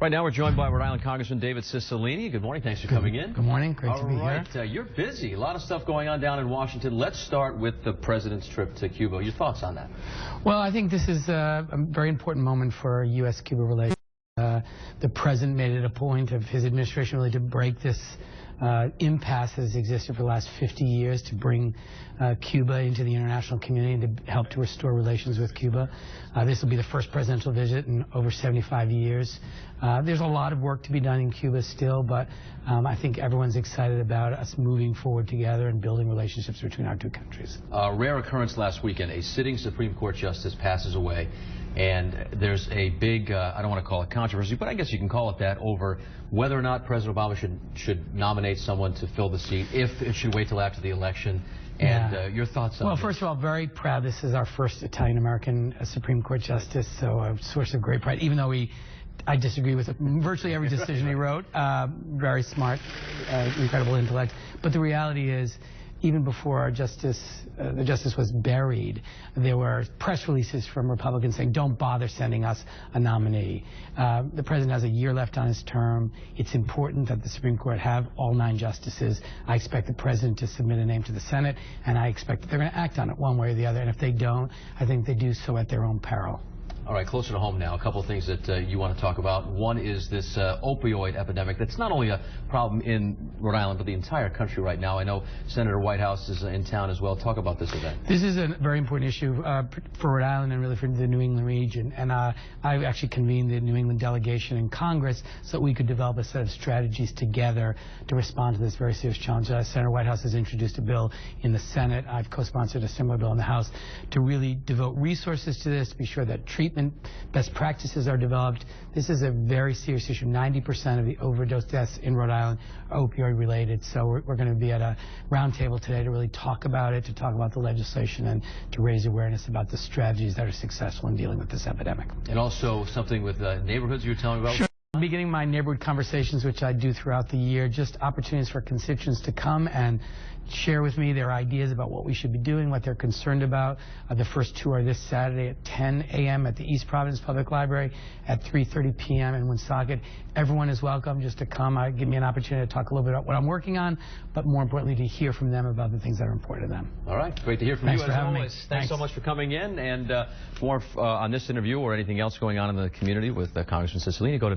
Right now we're joined by Rhode Island Congressman David Cicilline. Good morning. Thanks for coming in. Good morning. Great to be here. You're busy. A lot of stuff going on down in Washington. Let's start with the president's trip to Cuba. Your thoughts on that? Well, I think this is a very important moment for U.S.-Cuba relations. The president made it a point of his administration really to break this impasse that has existed for the last 50 years, to bring Cuba into the international community and to help to restore relations with Cuba. This will be the first presidential visit in over 75 years. There's a lot of work to be done in Cuba still, but I think everyone's excited about us moving forward together and building relationships between our two countries. Rare occurrence last weekend. A sitting Supreme Court justice passes away, and there's a big, I don't want to call it controversy, but I guess you can call it that, over whether or not President Obama should nominate someone to fill the seat, if it should wait till after the election. And your thoughts on Well, this? first of all, very proud. This is our first Italian-American Supreme Court justice, so a source of great pride, even though I disagree with virtually every decision he wrote. Very smart, incredible intellect. But the reality is, even before our the justice was buried, there were press releases from Republicans saying, don't bother sending us a nominee. The president has a year left on his term. It's important that the Supreme Court have all 9 justices. I expect the president to submit a name to the Senate, and I expect that they're going to act on it one way or the other. And if they don't, I think they do so at their own peril. All right, closer to home now, a couple of things that you want to talk about. One is this opioid epidemic that's not only a problem in Rhode Island, but the entire country right now. I know Senator Whitehouse is in town as well. Talk about this event. This is a very important issue for Rhode Island and really for the New England region. And I actually convened the New England delegation in Congress so that we could develop a set of strategies together to respond to this very serious challenge. Senator Whitehouse has introduced a bill in the Senate. I've co-sponsored a similar bill in the House to really devote resources to this, to be sure that treatment best practices are developed. This is a very serious issue. 90% of the overdose deaths in Rhode Island are opioid related. So we're going to be at a roundtable today to really talk about it, to talk about the legislation, and to raise awareness about the strategies that are successful in dealing with this epidemic. And also something with neighborhoods you were telling me about? Sure. I'm beginning my neighborhood conversations, which I do throughout the year, just opportunities for constituents to come and share with me their ideas about what we should be doing, what they're concerned about. The first 2 are this Saturday at 10 a.m. at the East Providence Public Library, at 3:30 p.m. in Woonsocket. Everyone is welcome just to come. Give me an opportunity to talk a little bit about what I'm working on, but more importantly, to hear from them about the things that are important to them. All right. Great to hear from Thanks you, for as having always. me. Thanks so much for coming in. And more on this interview or anything else going on in the community with Congressman Cicilline, go to